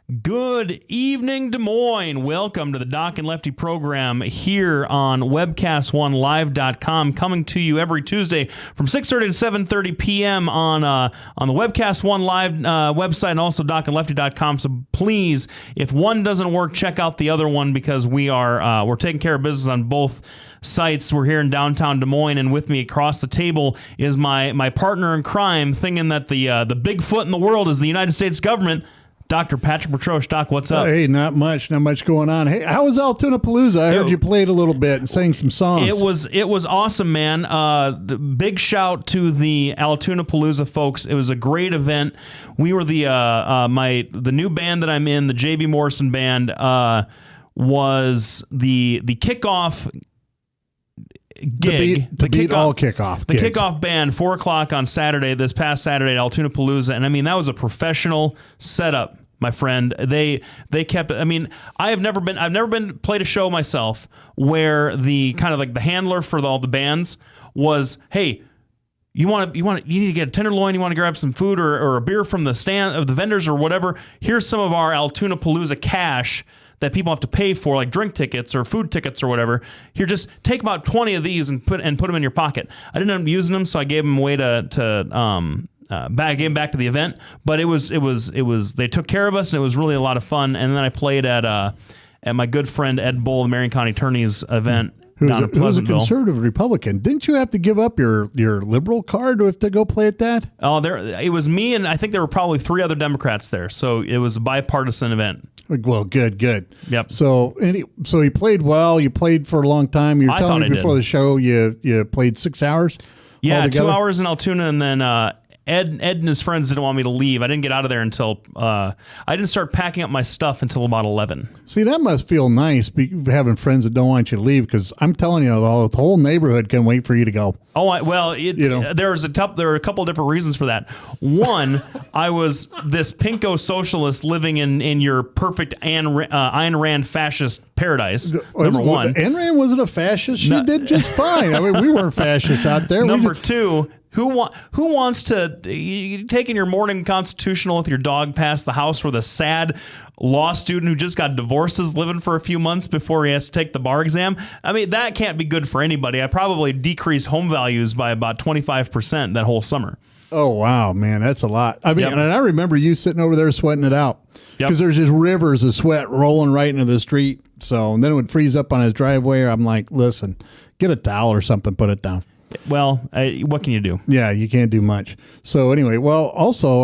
Good evening, Des Moines. Welcome to the Doc and Lefty program here on webcast1live.com, coming to you every Tuesday from 6:30 to 7:30 p.m. on the Webcast One Live website and also docandlefty.com. So please, if one doesn't work, check out the other one because we're taking care of business on both sites. We're here in downtown Des Moines, and with me across the table is my partner in crime, thinking that the Bigfoot in the world is the United States government. Dr. Patrick Petrosh. Doc, what's up? Hey, not much going on. Hey, how was Altoona-Palooza? I heard you played a little bit and sang some songs. It was awesome, man. Big shout to the Altoona-Palooza folks. It was a great event. We were the new band that I'm in, the J.B. Morrison Band, was the kickoff gig. The kickoff band, 4 o'clock on Saturday, this past Saturday at Altoona-Palooza. And I mean, that was a professional setup, my friend. They kept, I mean, I've never been played a show myself where the kind of like the handler for all the bands was, hey, you need to get a tenderloin, you want to grab some food or a beer from the stand of the vendors or whatever. Here's some of our Altoona-Palooza cash that people have to pay for, like drink tickets or food tickets or whatever. Here, just take about 20 of these and put them in your pocket. I didn't end up using them, so I gave them away gave them back to the event. But it was they took care of us, and it was really a lot of fun. And then I played at my good friend Ed Bull, the Marion County Attorney's event. Who's a conservative Republican. Didn't you have to give up your liberal card to go play at that? Oh, it was me, and I think there were probably 3 other Democrats there. So it was a bipartisan event. Well, good. Yep. So you played well. You played for a long time. You were telling me before the show you played 6 hours. Yeah, altogether? 2 hours in Altoona, and then Ed and his friends didn't want me to leave. I didn't get out of there until I didn't start packing up my stuff until about 11. See, that must feel nice having friends that don't want you to leave, because I'm telling you, the whole neighborhood can wait for you to go. Oh, there are a couple different reasons for that. One, I was this pinko socialist living in your perfect Ayn Rand fascist paradise. Number one. Ayn Rand wasn't a fascist. She did just fine. I mean, we weren't fascists out there. Number two, who wants to taking your morning constitutional with your dog past the house where the sad law student who just got divorced is living for a few months before he has to take the bar exam? I mean, that can't be good for anybody. I probably decreased home values by about 25% that whole summer. Oh, wow, man, that's a lot. I mean, Yep. And I remember you sitting over there sweating it out because there's just rivers of sweat rolling right into the street. So, and then it would freeze up on his driveway. I'm like, listen, get a towel or something, put it down. Well, what can you do? Yeah, you can't do much. So anyway, well, also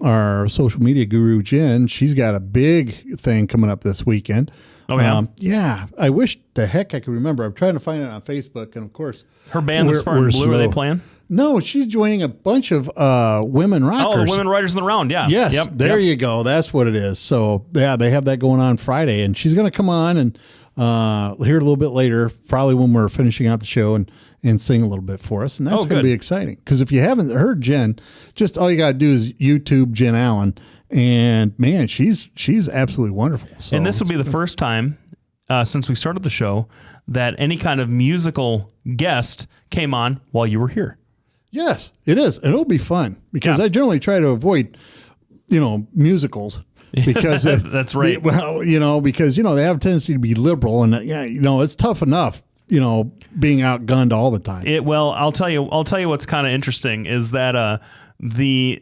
our social media guru, Jen, she's got a big thing coming up this weekend. Oh, yeah? Yeah, I wish the heck I could remember. I'm trying to find it on Facebook, and of course, Her band, the Spartan Blue, are they playing? No, she's joining a bunch of women rockers. Oh, the women writers in the round, yeah. Yes, there you go. That's what it is. So, yeah, they have that going on Friday, and she's going to come on and here a little bit later, probably when we're finishing out the show, and sing a little bit for us. And that's going to be exciting. Because if you haven't heard Jen, just all you got to do is YouTube Jen Allen. And, man, she's absolutely wonderful. So, and this will be the first time since we started the show that any kind of musical guest came on while you were here. Yes, it is. And it'll be fun because I generally try to avoid, musicals. Because that's right. Well, because, they have a tendency to be liberal. And, it's tough enough, being outgunned all the time. I'll tell you what's kind of interesting is that the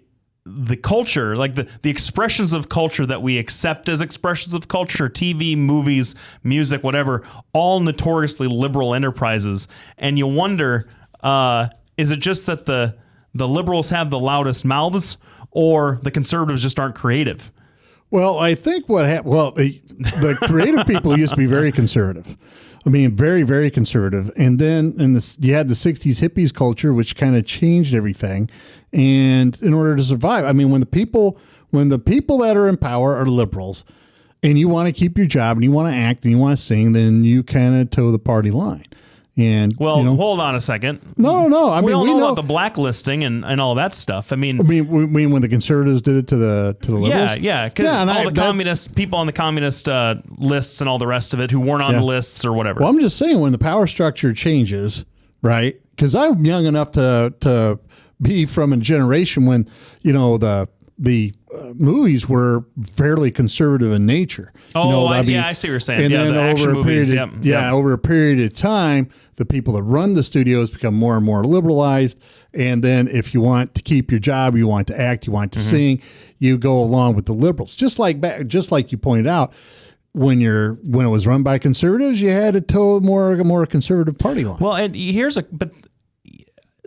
culture, like the expressions of culture that we accept as expressions of culture, TV, movies, music, whatever, all notoriously liberal enterprises. And you wonder, is it just that the liberals have the loudest mouths, or the conservatives just aren't creative? Well, I think what happened, the creative people used to be very conservative. I mean, very, very conservative. And then you had the 60s hippies culture, which kind of changed everything. And in order to survive, I mean, when the people that are in power are liberals and you want to keep your job and you want to act and you want to sing, then you kind of toe the party line. And hold on a second. No. We know about the blacklisting and all that stuff. I mean, when the conservatives did it to the liberals? Yeah. All the communist people on the communist lists and all the rest of it who weren't on the lists or whatever. Well, I'm just saying when the power structure changes, right? Because I'm young enough to be from a generation when the the movies were fairly conservative in nature. Oh, I see what you're saying. And yeah, then the action over a movies. period, Yep. over a period of time, the people that run the studios become more and more liberalized. And then if you want to keep your job, you want to act, you want to sing, you go along with the liberals. Just like you pointed out, when it was run by conservatives, you had a more conservative party line. Well, and but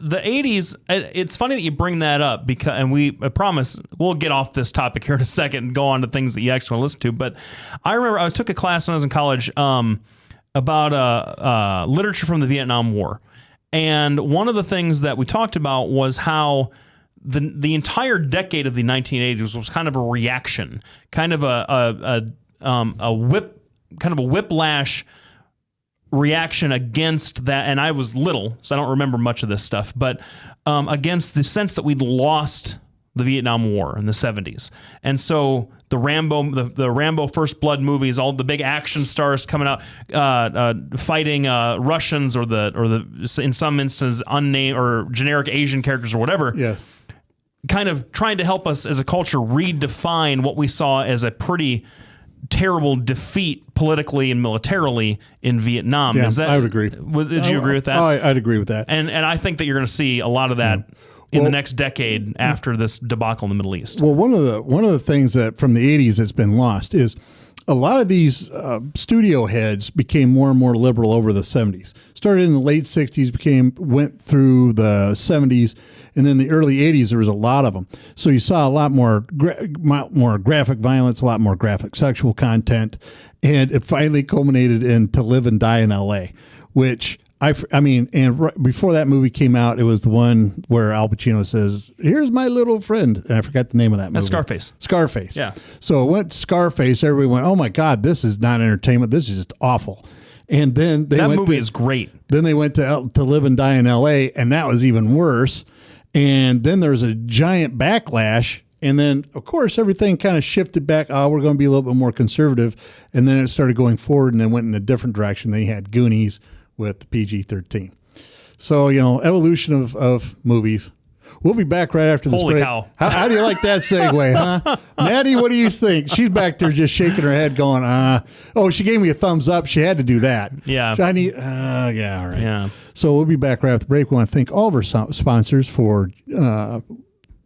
the 80s, it's funny that you bring that up I promise we'll get off this topic here in a second and go on to things that you actually want to listen to. But I remember I took a class when I was in college about literature from the Vietnam War. And one of the things that we talked about was how the entire decade of the 1980s was kind of a reaction, kind of a whiplash reaction against that. And I was little, so I don't remember much of this stuff, but against the sense that we'd lost the Vietnam War in the 70s. And so the Rambo First Blood movies, all the big action stars coming out, fighting Russians or in some instances unnamed or generic Asian characters or whatever. Yeah. Kind of trying to help us as a culture redefine what we saw as a pretty terrible defeat politically and militarily in Vietnam. Yeah, I would agree. Did you agree with that? I'd agree with that. And I think that you're going to see a lot of that in the next decade after this debacle in the Middle East. Well, one of the things that from the 80s that's been lost is a lot of these studio heads became more and more liberal over the 70s. Started in the late 60s, went through the 70s, and then the early 80s there was a lot of them. So you saw a lot more graphic violence, a lot more graphic sexual content, and it finally culminated in To Live and Die in L.A., which before that movie came out, it was the one where Al Pacino says, "Here's my little friend," and I forgot the name of that movie. That's Scarface. Scarface. Yeah. So it went Scarface. Everybody went, "Oh my God, this is not entertainment. This is just awful." And then that movie is great. Then they went to Live and Die in L.A., and that was even worse. And then there was a giant backlash. And then, of course, everything kind of shifted back. Oh, we're going to be a little bit more conservative. And then it started going forward and then went in a different direction. Then you had Goonies with PG-13. So, evolution of movies. We'll be back right after this break. Holy cow. How do you like that segue, huh? Maddie, what do you think? She's back there just shaking her head going, Oh, she gave me a thumbs up. She had to do that. Yeah. So yeah, all right. Yeah. So we'll be back right after the break. We want to thank all of our sponsors for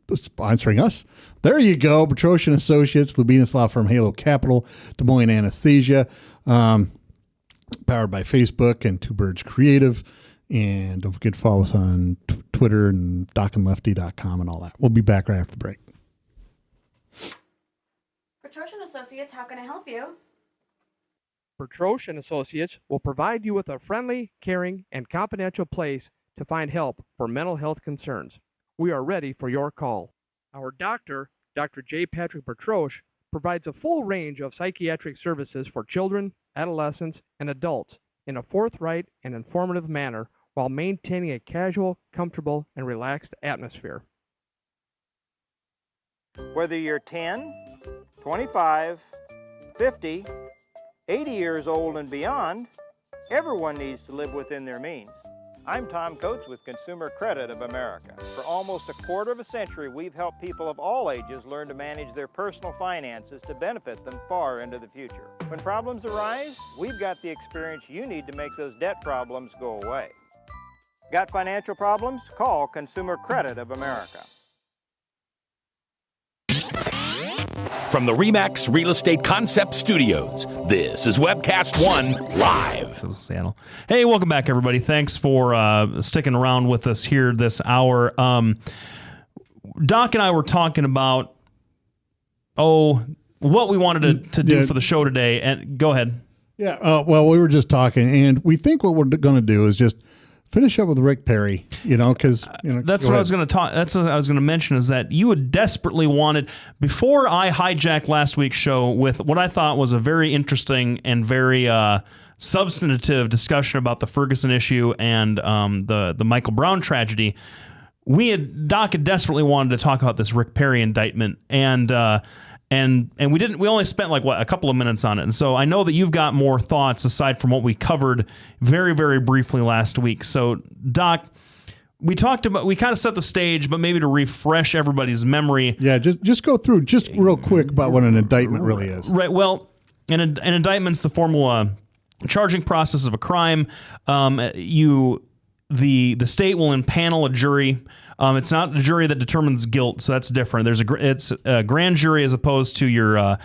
sponsoring us. There you go. Petrosian Associates, Lubinas Law Firm, Halo Capital, Des Moines Anesthesia, powered by Facebook and Two Birds Creative. And don't forget to follow us on Twitter and docandlefty.com and all that. We'll be back right after the break. Petrosian Associates, how can I help you? Petrosian Associates will provide you with a friendly, caring, and confidential place to find help for mental health concerns. We are ready for your call. Our doctor, Dr. J. Patrick Petrosh, provides a full range of psychiatric services for children, adolescents, and adults in a forthright and informative manner while maintaining a casual, comfortable, and relaxed atmosphere. Whether you're 10, 25, 50, 80 years old and beyond, everyone needs to live within their means. I'm Tom Coates with Consumer Credit of America. For almost a quarter of a century, we've helped people of all ages learn to manage their personal finances to benefit them far into the future. When problems arise, we've got the experience you need to make those debt problems go away. Got financial problems? Call Consumer Credit of America. From the RE/MAX Real Estate Concept Studios, this is Webcast One Live. So Seattle. Hey, welcome back, everybody. Thanks for sticking around with us here this hour. Doc and I were talking about what we wanted to do for the show today. And go ahead. Yeah. Well, we were just talking, and we think what we're going to do is just finish up with Rick Perry, because that's what I was going to talk. That's what I was going to mention is that you had desperately wanted, before I hijacked last week's show with what I thought was a very interesting and very substantive discussion about the Ferguson issue and the Michael Brown tragedy. Doc had desperately wanted to talk about this Rick Perry indictment, and we didn't. We only spent a couple of minutes on it, and so I know that you've got more thoughts aside from what we covered very, very briefly last week. So, Doc, we kind of set the stage, but maybe to refresh everybody's memory. Yeah, just go through just real quick about what an indictment really is. Right. Well, an indictment's the formal charging process of a crime. The state will impanel a jury. It's not a jury that determines guilt, so that's different. It's a grand jury as opposed to your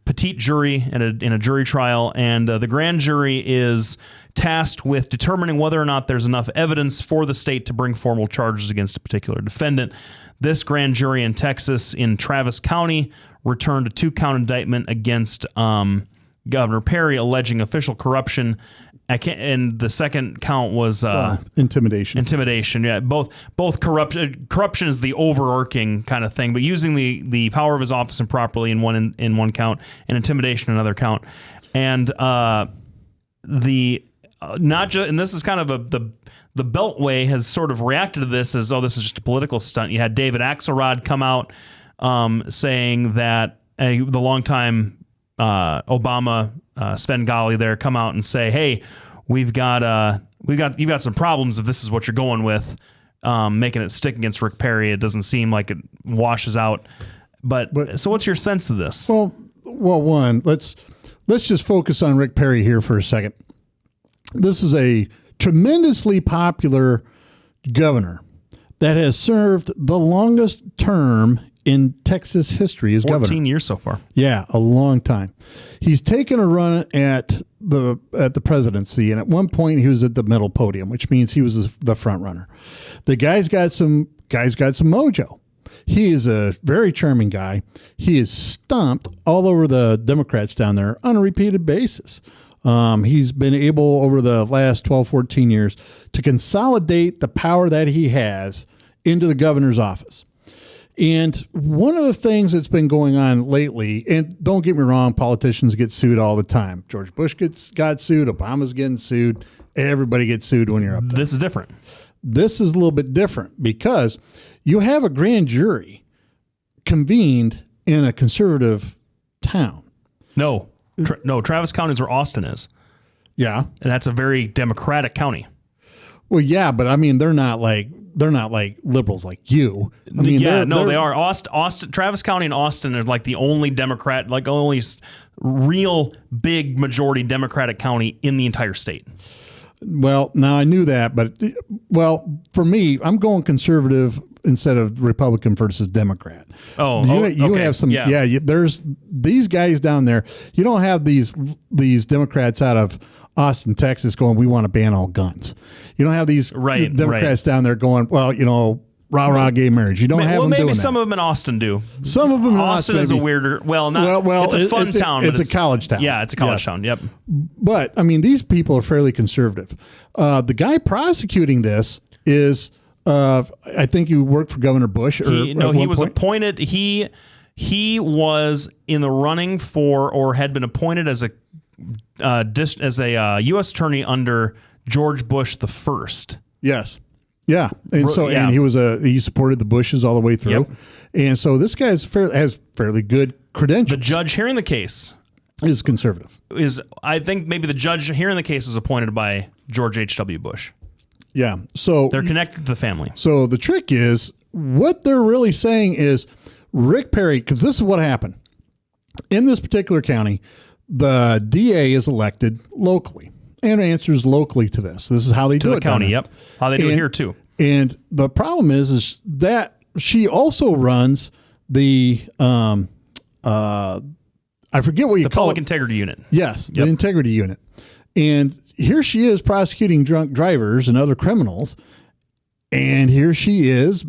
petite jury in a jury trial, and the grand jury is tasked with determining whether or not there's enough evidence for the state to bring formal charges against a particular defendant. This grand jury in Texas, in Travis County, returned a 2-count indictment against Governor Perry, alleging official corruption. And the second count was intimidation. Intimidation, yeah. Both corruption is the overarching kind of thing, but using the power of his office improperly in one count, and intimidation another count, and and this is kind of the Beltway has sort of reacted to this as, oh, this is just a political stunt. You had David Axelrod come out saying that the longtime Obama Svengali there come out and say, hey, you've got some problems if this is what you're going with, making it stick against Rick Perry. It doesn't seem like it washes out. But so what's your sense of this? Well, one, let's just focus on Rick Perry here for a second. This is a tremendously popular governor that has served the longest term in Texas history as governor. 14 years so far. Yeah, a long time. He's taken a run at the presidency, and at one point he was at the middle podium, which means he was the front runner. The guy's got some mojo. He is a very charming guy. He is stomped all over the Democrats down there on a repeated basis. He's been able over the last 12, 14 years to consolidate the power that he has into the governor's office. And one of the things that's been going on lately, and don't get me wrong, politicians get sued all the time. George Bush got sued. Obama's getting sued. Everybody gets sued when you're up there. This is different. This is a little bit different because you have a grand jury convened in a conservative town. No, Travis County is where Austin is. Yeah. And that's a very Democratic county. Well, yeah, but I mean, they're not like liberals like you. I mean, they are. Austin, Travis County and Austin are like the only Democrat, like only real big majority Democratic county in the entire state. Well, now I knew that, but for me, I'm going conservative instead of Republican versus Democrat. You have some, there's these guys down there. You don't have these Democrats out of Austin, Texas going, we want to ban all guns. You don't have these Democrats down there going, well, rah gay marriage. You don't have them doing that. Maybe some of them in Austin do. Some of them in Austin is a weirder. It's a fun town. It's a college town. Yeah, it's a college town. Yep. But I mean, these people are fairly conservative. The guy prosecuting this is, I think you worked for Governor Bush. He was appointed. He was in the running for, or had been appointed as a U.S. attorney under George Bush the First. Yes. Yeah. And and he supported the Bushes all the way through. Yep. And so this guy has fairly good credentials. The judge hearing the case is conservative. I think maybe the judge hearing the case is appointed by George H.W. Bush. Yeah. So they're connected to the family. So the trick is, what they're really saying is Rick Perry, because this is what happened. In this particular county, the DA is elected locally and answers locally to this. This is how they do it. To the county, yep. How they do it here, too. And the problem is that she also runs the, I forget what you call it. The Public Integrity Unit. Yes, the Integrity Unit. And here she is prosecuting drunk drivers and other criminals. And here she is,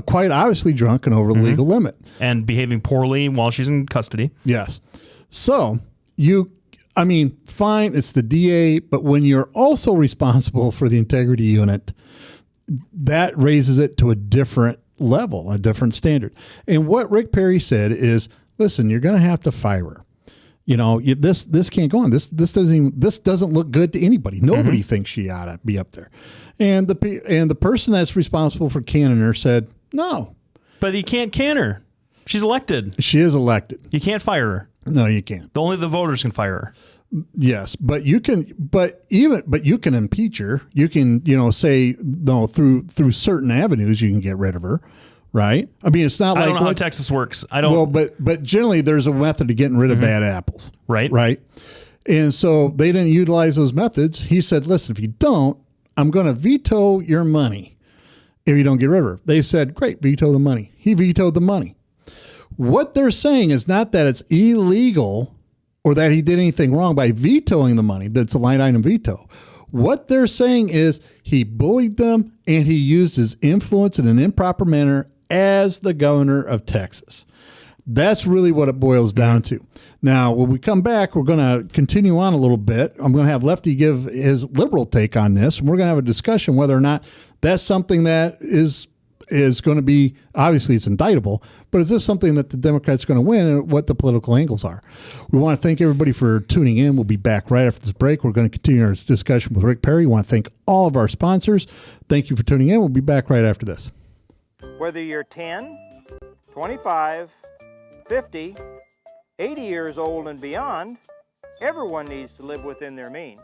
quite obviously drunk and over the legal limit. And behaving poorly while she's in custody. Yes. So fine, it's the DA, but when you're also responsible for the Integrity Unit, that raises it to a different level, a different standard. And what Rick Perry said is, listen, you're going to have to fire her. This can't go on. This doesn't look good to anybody. Nobody thinks she ought to be up there. And the person that's responsible for canning her said, no. But you can't can her. She's elected. She is elected. You can't fire her. No, you can't. Only the voters can fire her. Yes, but you can impeach her. You can, say no through certain avenues you can get rid of her, right? I mean, it's not like I don't know how Texas works. I don't. Well, but generally there's a method to getting rid of bad apples, Right. Right. And so they didn't utilize those methods. He said, "Listen, if you don't, I'm going to veto your money if you don't get rid of her." They said, "Great, veto the money." He vetoed the money. What they're saying is not that it's illegal or that he did anything wrong by vetoing the money. That's a line item veto. What they're saying is he bullied them and he used his influence in an improper manner as the governor of Texas. That's really what it boils down to. Now, when we come back, we're going to continue on a little bit. I'm going to have Lefty give his liberal take on this, and we're going to have a discussion whether or not that's something that is going to be, obviously it's indictable, but is this something that the Democrats are going to win, and what the political angles are? We want to thank everybody for tuning in. We'll be back right after this break. We're going to continue our discussion with Rick Perry. We want to thank all of our sponsors. Thank you for tuning in. We'll be back right after this. Whether you're 10, 25, 50, 80 years old and beyond, everyone needs to live within their means.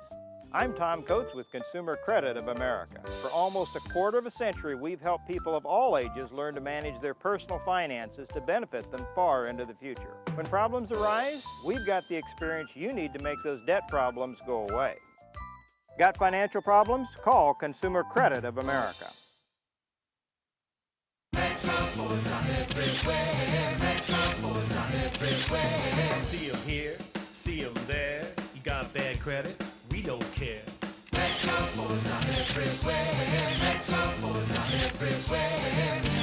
I'm Tom Coates with Consumer Credit of America. For almost a quarter of a century, we've helped people of all ages learn to manage their personal finances to benefit them far into the future. When problems arise, we've got the experience you need to make those debt problems go away. Got financial problems? Call Consumer Credit of America. See them here, see them there. You got bad credit? We don't care.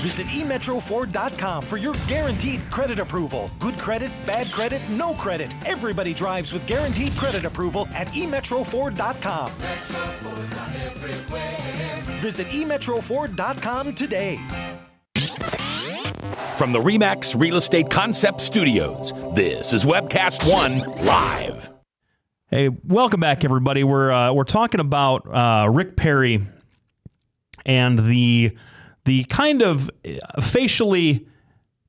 Visit emetroford.com for your guaranteed credit approval. Good credit, bad credit, no credit. Everybody drives with guaranteed credit approval at emetroford.com. Visit emetroford.com today. From the RE/MAX Real Estate Concept Studios, this is Webcast One Live. Hey, welcome back, everybody. We're talking about Rick Perry and the kind of facially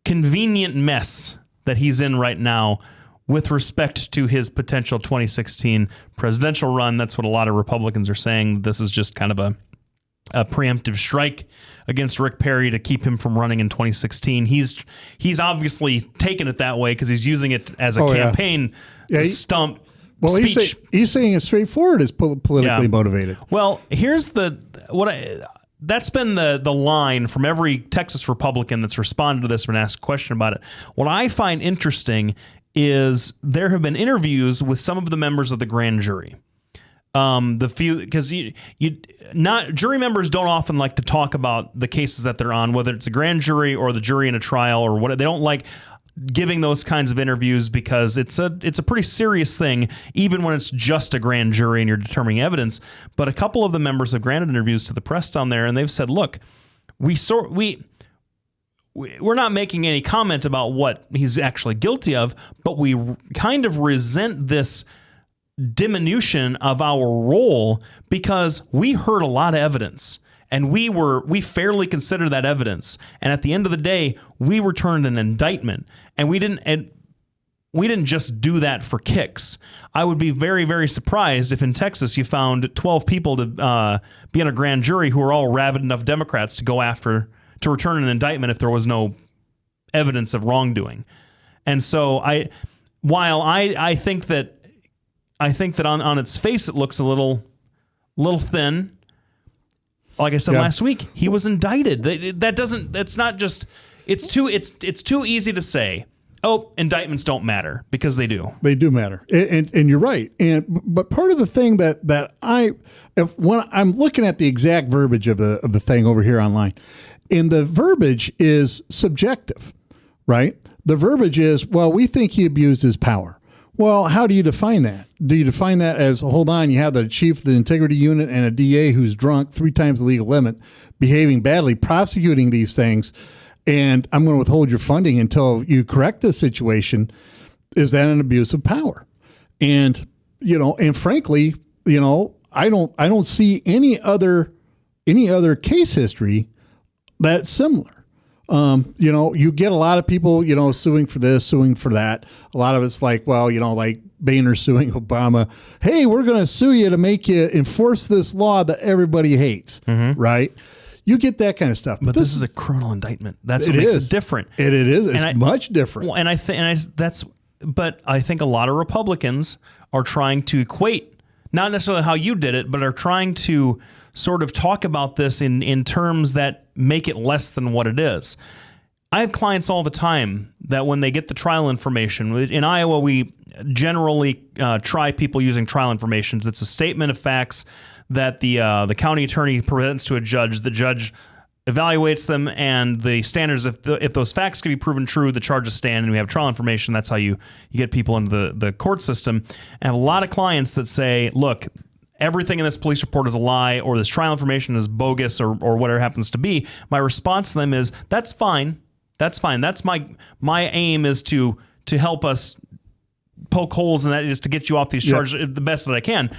convenient mess that he's in right now with respect to his potential 2016 presidential run. That's what a lot of Republicans are saying. This is just kind of a preemptive strike against Rick Perry to keep him from running in 2016. He's obviously taken it that way because he's using it as a campaign stump. Well, speech. he's saying it's straightforward. It's politically motivated. Well, here's that's been the line from every Texas Republican that's responded to this and asked a question about it. What I find interesting is there have been interviews with some of the members of the grand jury. Because jury members don't often like to talk about the cases that they're on, whether it's a grand jury or the jury in a trial or what. They don't like giving those kinds of interviews because it's a pretty serious thing, even when it's just a grand jury and you're determining evidence. But a couple of the members have granted interviews to the press down there, and they've said, "Look, we're not making any comment about what he's actually guilty of, but we kind of resent this diminution of our role because we heard a lot of evidence and we fairly considered that evidence. And at the end of the day, we returned an indictment and we didn't just do that for kicks. I would be very, very surprised if in Texas you found 12 people to be on a grand jury who are all rabid enough Democrats to return an indictment if there was no evidence of wrongdoing. And so I think that on its face it looks a little thin. Like I said last week, he was indicted. It's too easy to say, oh, indictments don't matter, because they do. They do matter. And you're right. But part of the thing when I'm looking at the exact verbiage of the thing over here online, and the verbiage is subjective, right? The verbiage is, well, we think he abused his power. Well, how do you define that? Do you define that as, hold on, you have the chief of the integrity unit and a DA who's drunk 3 times the legal limit, behaving badly, prosecuting these things, and I'm going to withhold your funding until you correct this situation? Is that an abuse of power? And, and frankly, I don't see any other case history that's similar. You get a lot of people, suing for this, suing for that. A lot of it's like, well, like Boehner suing Obama. Hey, we're going to sue you to make you enforce this law that everybody hates, right? You get that kind of stuff. But this is a criminal indictment. That's what makes it different. It is. It's much different. Well, but I think a lot of Republicans are trying to equate, not necessarily how you did it, but are trying to sort of talk about this in terms that make it less than what it is. I have clients all the time that when they get the trial information, in Iowa, we generally try people using trial information. It's a statement of facts that the county attorney presents to a judge. The judge evaluates them, and the standards, if those facts can be proven true, the charges stand, and we have trial information. That's how you get people into the court system. I have a lot of clients that say, look, everything in this police report is a lie, or this trial information is bogus, or whatever it happens to be. My response to them is, that's fine. That's fine. That's my aim is to help us poke holes in that, is to get you off these charges the best that I can.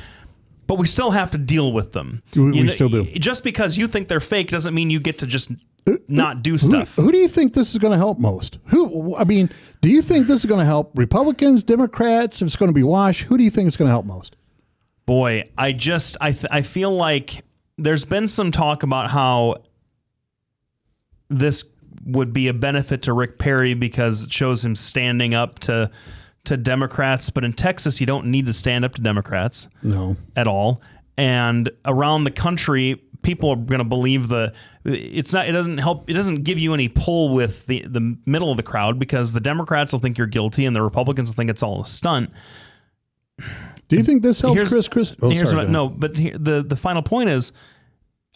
But we still have to deal with them. We still do. Just because you think they're fake doesn't mean you get to just not do stuff. Who do you think this is going to help most? Do you think this is going to help Republicans, Democrats? If it's going to be wash, who do you think is going to help most? Boy, I feel like there's been some talk about how this would be a benefit to Rick Perry because it shows him standing up to Democrats. But in Texas, you don't need to stand up to Democrats. No. At all. And around the country, people are going to believe it doesn't give you any pull with the middle of the crowd, because the Democrats will think you're guilty and the Republicans will think it's all a stunt. Do you think this helps Chris? The final point is,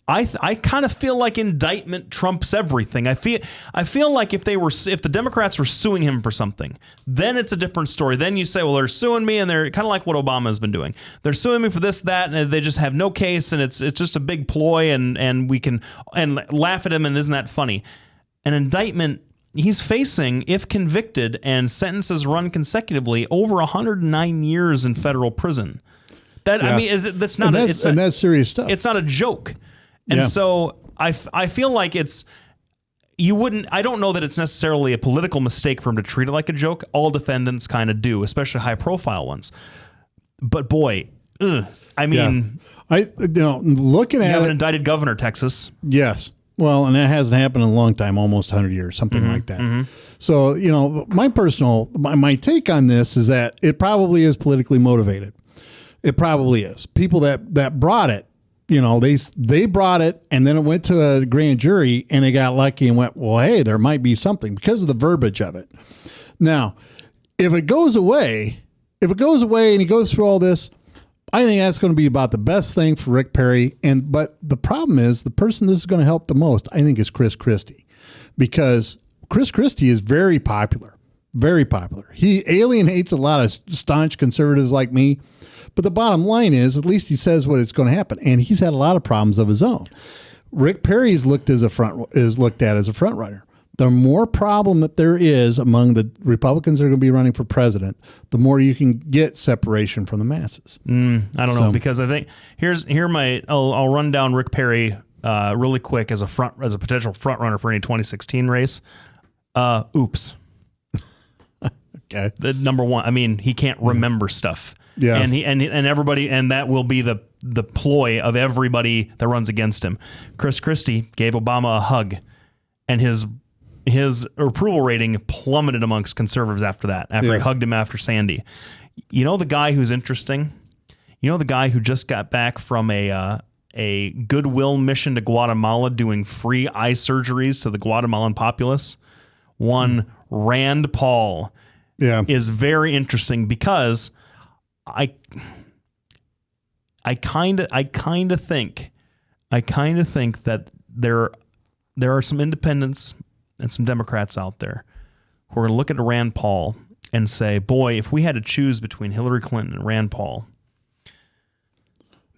I kind of feel like indictment trumps everything. I feel like if the Democrats were suing him for something, then it's a different story. Then you say, well, they're suing me, and they're kind of like what Obama has been doing. They're suing me for this, that, and they just have no case, and it's just a big ploy, and we can laugh at him, and isn't that funny? An indictment, he's facing, if convicted and sentences run consecutively, over 109 years in federal prison. That's serious stuff. It's not a joke. And so I feel like I don't know that it's necessarily a political mistake for him to treat it like a joke. All defendants kind of do, especially high profile ones. But boy, looking at you have an indicted governor, Texas. Yes. Well, and that hasn't happened in a long time, almost 100 years, something like that. Mm-hmm. So, my take on this is that it probably is politically motivated. It probably is. People that brought it, they brought it, and then it went to a grand jury, and they got lucky and went, well, hey, there might be something because of the verbiage of it. Now, if it goes away and he goes through all this, I think that's going to be about the best thing for Rick Perry. But the problem is, the person this is going to help the most, I think, is Chris Christie, because Chris Christie is very popular, very popular. He alienates a lot of staunch conservatives like me. But the bottom line is, at least he says what it's going to happen, and he's had a lot of problems of his own. Rick Perry is looked at as a front runner. The more problem that there is among the Republicans that are going to be running for president, the more you can get separation from the masses. I don't know, because I think I'll run down Rick Perry really quick as a potential front runner for any 2016 race. Oops. Okay. The number one. He can't remember stuff. Yeah, and everybody, and that will be the ploy of everybody that runs against him. Chris Christie gave Obama a hug, and his approval rating plummeted amongst conservatives after that. After he hugged him after Sandy, the guy who's interesting. The guy who just got back from a goodwill mission to Guatemala, doing free eye surgeries to the Guatemalan populace. One Rand Paul, is very interesting because I kind of think that there are some independents and some Democrats out there who are going to look at Rand Paul and say, boy, if we had to choose between Hillary Clinton and Rand Paul,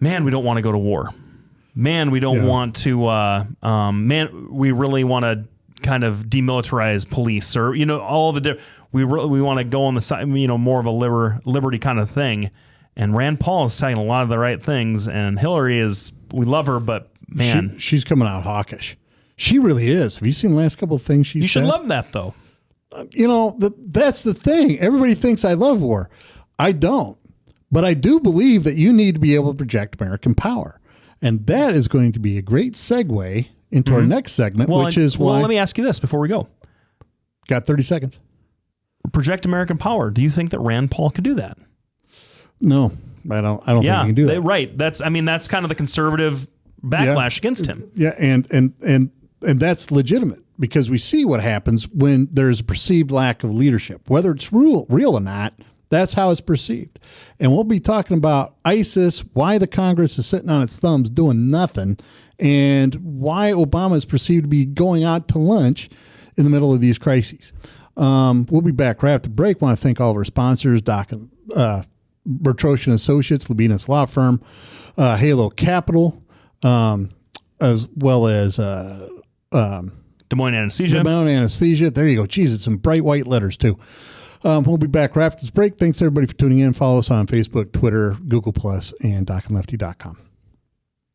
man, we don't want to go to war. Man, we don't want to, we really want to kind of demilitarize police, or, all the we want to go on the side, more of a liberty kind of thing. And Rand Paul is saying a lot of the right things, and Hillary we love her, but man, she's coming out hawkish. She really is. Have you seen the last couple of things she said? You should love that, though. You know, that's the thing. Everybody thinks I love war. I don't. But I do believe that you need to be able to project American power. And that is going to be a great segue into our next segment, which is why... Well, let me ask you this before we go. Got 30 seconds. Project American power. Do you think that Rand Paul could do that? No, I don't think he can do that. Right. That's kind of the conservative backlash against him. Yeah, and that's legitimate because we see what happens when there's a perceived lack of leadership. Whether it's real or not, that's how it's perceived. And we'll be talking about ISIS, why the Congress is sitting on its thumbs doing nothing, and why Obama is perceived to be going out to lunch in the middle of these crises. We'll be back right after the break. I want to thank all of our sponsors, Bertroshan Associates, Labinas Law Firm, Halo Capital, as well as Des Moines Anesthesia. Des Moines Anesthesia. There you go. Geez, it's some bright white letters, too. We'll be back right after this break. Thanks, everybody, for tuning in. Follow us on Facebook, Twitter, Google+, and DocandLefty.com.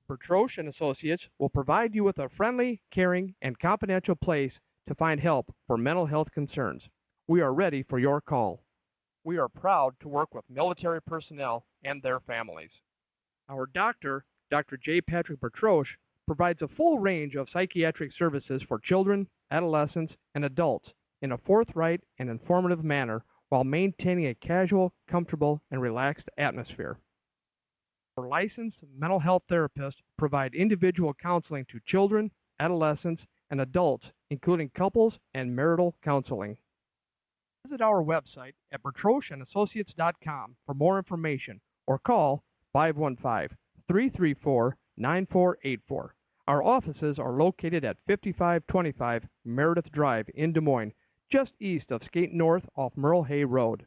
Bertroshan Associates will provide you with a friendly, caring, and confidential place to find help for mental health concerns. We are ready for your call. We are proud to work with military personnel and their families. Our doctor, Dr. J. Patrick Bertroche, provides a full range of psychiatric services for children, adolescents, and adults in a forthright and informative manner while maintaining a casual, comfortable, and relaxed atmosphere. Our licensed mental health therapists provide individual counseling to children, adolescents, and adults, including couples and marital counseling. Visit our website at bertroshanassociates.com for more information or call 515-334-9484. Our offices are located at 5525 Meredith Drive in Des Moines, just east of Skate North off Merle Hay Road.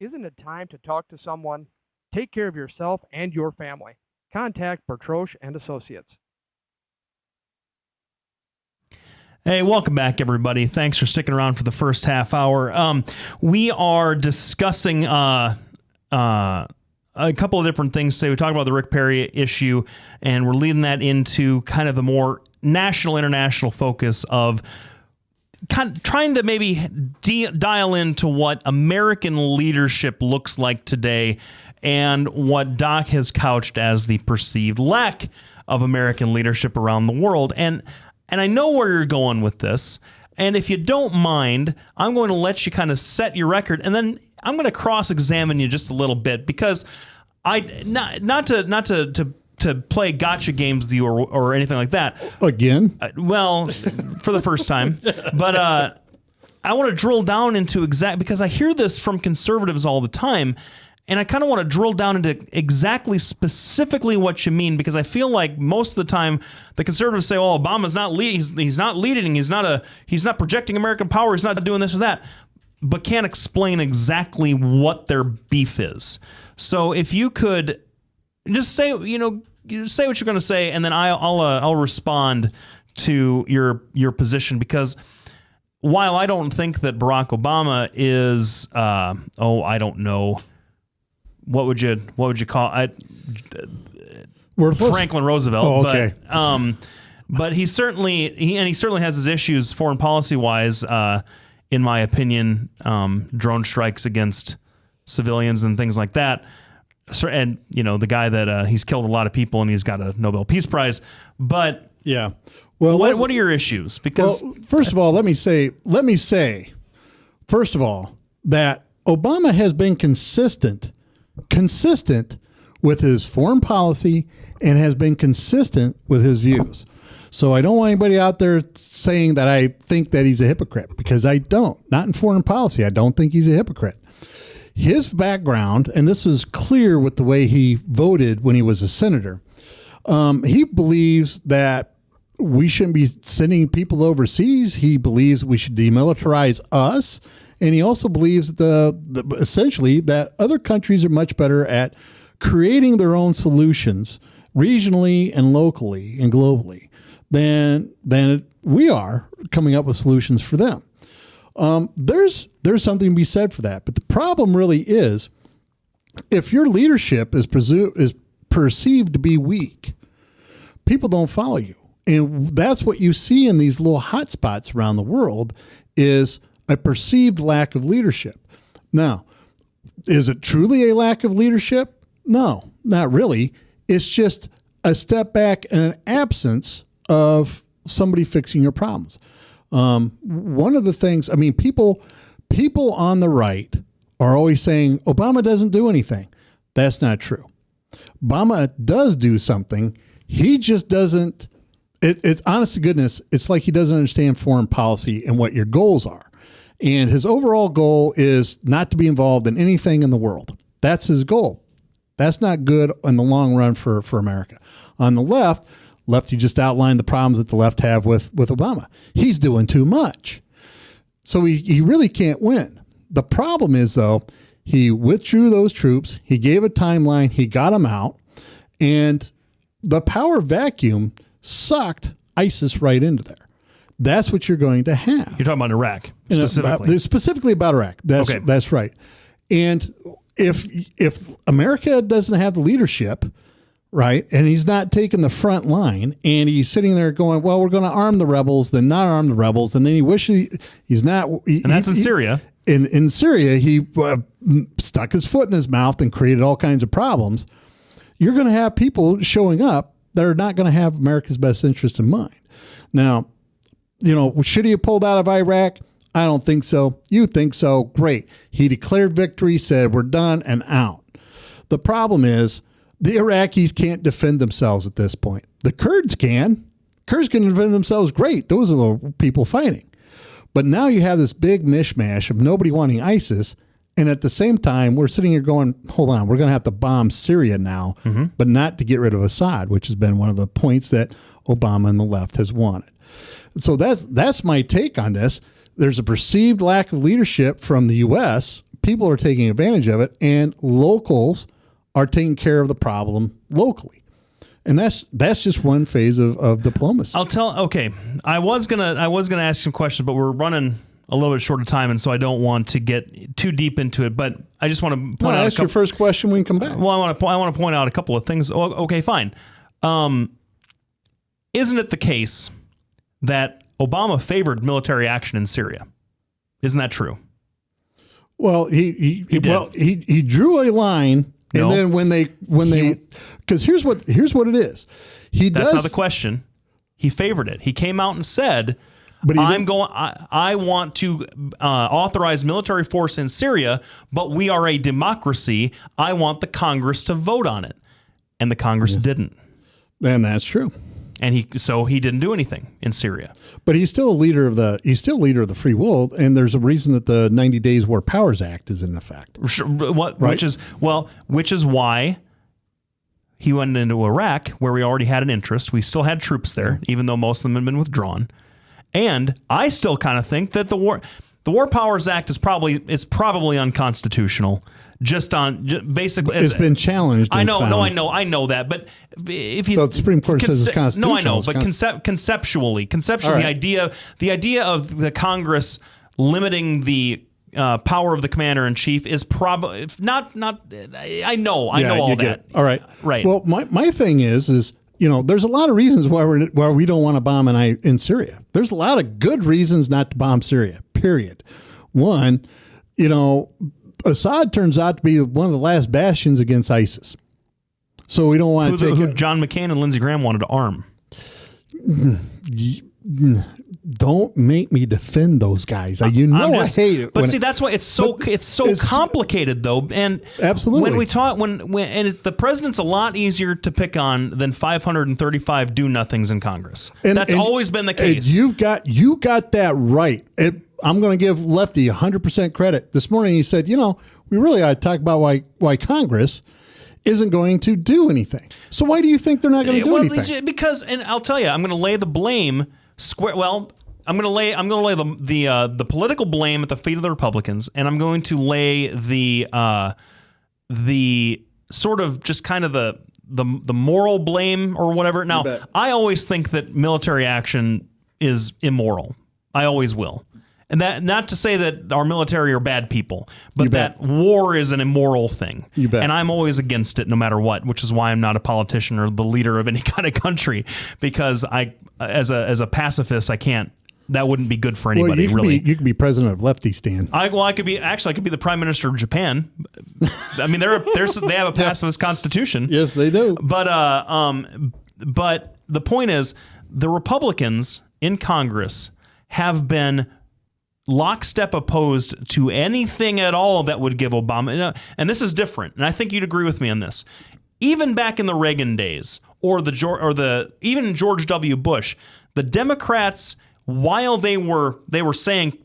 Isn't it time to talk to someone? Take care of yourself and your family. Contact Bertroche and Associates. Hey, welcome back, everybody. Thanks for sticking around for the first half hour. We are discussing a couple of different things today. We talked about the Rick Perry issue, and we're leading that into kind of the more national, international focus of kind of trying to maybe dial into what American leadership looks like today and what Doc has couched as the perceived lack of American leadership around the world. And I know where you're going with this. And if you don't mind, I'm going to let you kind of set your record, and then I'm going to cross-examine you just a little bit because not to play gotcha games with you or anything like that. Again? Well, for the first time. But I want to drill down into because I hear this from conservatives all the time, and I kind of want to drill down into exactly specifically what you mean, because I feel like most of the time the conservatives say, "Oh, Obama's not leading. He's not leading. He's not projecting American power. He's not doing this or that," but can't explain exactly what their beef is. So if you could just say, you say what you're going to say, and then I'll respond to your position, because while I don't think that Barack Obama is, I don't know. What would you call it? Franklin Roosevelt. Oh, okay. But he certainly has his issues foreign policy wise. In my opinion, drone strikes against civilians and things like that. And the guy that he's killed a lot of people and he's got a Nobel Peace Prize. But yeah, well, what are your issues? Because first of all, let me say, first of all, that Obama has been consistent with his foreign policy and has been consistent with his views. So I don't want anybody out there saying that I think that he's a hypocrite, because I don't. Not in foreign policy. I don't think he's a hypocrite. His background, and this is clear with the way he voted when he was a senator, he believes that we shouldn't be sending people overseas. He believes we should demilitarize us. And he also believes essentially that other countries are much better at creating their own solutions regionally and locally and globally than we are coming up with solutions for them. There's something to be said for that. But the problem really is, if your leadership is perceived to be weak, people don't follow you. And that's what you see in these little hot spots around the world is a perceived lack of leadership. Now, is it truly a lack of leadership? No, not really. It's just a step back and an absence of somebody fixing your problems. One of the things, I mean, people on the right are always saying Obama doesn't do anything. That's not true. Obama does do something. He just doesn't. It's honest to goodness, it's like he doesn't understand foreign policy and what your goals are. And his overall goal is not to be involved in anything in the world. That's his goal. That's not good in the long run for America. On the left, Lefty just outlined the problems that the left have with Obama. He's doing too much. So he really can't win. The problem is, though, he withdrew those troops. He gave a timeline. He got them out. And the power vacuum sucked ISIS right into there. That's what you're going to have. You're talking about Iraq specifically. Specifically about Iraq. That's right. And if America doesn't have the leadership, right, and he's not taking the front line, and he's sitting there going, well, we're going to arm the rebels, then not arm the rebels, and then he wishes he's not. And that's in Syria. In Syria, he stuck his foot in his mouth and created all kinds of problems. You're going to have people showing up that are not going to have America's best interest in mind. Now, should he have pulled out of Iraq? I don't think so. You think so? Great. He declared victory, said we're done and out. The problem is the Iraqis can't defend themselves at this point. The Kurds can. Kurds can defend themselves great. Those are the people fighting. But now you have this big mishmash of nobody wanting ISIS. And at the same time, we're sitting here going, hold on, we're going to have to bomb Syria now, but not to get rid of Assad, which has been one of the points that Obama and the left has wanted. So that's my take on this. There's a perceived lack of leadership from the U.S. People are taking advantage of it, and locals are taking care of the problem locally. And that's just one phase of diplomacy. Okay, I was gonna ask some questions, but we're running a little bit short of time, and so I don't want to get too deep into it. But I just want to point out. Ask your first question when we come back. Well, I want to point out a couple of things. Oh, okay, fine. Isn't it the case that Obama favored military action in Syria? Isn't that true? Well, he drew a line, and then when they because here's what it is. That's not the question. He favored it. He came out and said, I want to authorize military force in Syria, but we are a democracy. I want the Congress to vote on it. And the Congress didn't. And that's true. And he didn't do anything in Syria. But he's still a leader of the free world, and there's a reason that the 90 Days War Powers Act is in effect. Right? Which is why he went into Iraq, where we already had an interest. We still had troops there, even though most of them had been withdrawn. And I still kind of think that the War Powers Act is probably unconstitutional. Basically, it's been challenged. I know that. But if you, so the Supreme Court says it's constitutional. No, I know, but conceptually, right. the idea of the Congress limiting the power of the commander in chief is probably not. I know all that. All right, right. Well, my thing is there's a lot of reasons why we don't want to bomb in Syria. There's a lot of good reasons not to bomb Syria. Period. One, Assad turns out to be one of the last bastions against ISIS. So we don't want to take John McCain and Lindsey Graham wanted to arm. Don't make me defend those guys. I hate it. But see, that's why it's so complicated, though. And absolutely, when we talk, the president's a lot easier to pick on than 535 do-nothings in Congress. That's always been the case. You got that right. I'm going to give Lefty 100% credit. This morning he said, we really ought to talk about why Congress isn't going to do anything. So why do you think they're not going to do anything? Because, and I'll tell you, I'm going to lay the blame square. Well, I'm going to lay the political blame at the feet of the Republicans, and I'm going to lay the sort of just kind of the moral blame or whatever. Now, I always think that military action is immoral. I always will. And that, not to say that our military are bad people, but You bet. that war is an immoral thing. You bet. And I'm always against it no matter what, which is why I'm not a politician or the leader of any kind of country, because I, as a pacifist, I can't, that wouldn't be good for anybody, really. You could be president of Lefty Stand. I could be the prime minister of Japan. I mean, they have a pacifist constitution. Yes, they do. But the point is, the Republicans in Congress have been lockstep opposed to anything at all that would give Obama, and this is different, and I think you'd agree with me on this. Even back in the Reagan days, or even George W. Bush, the Democrats, while they were saying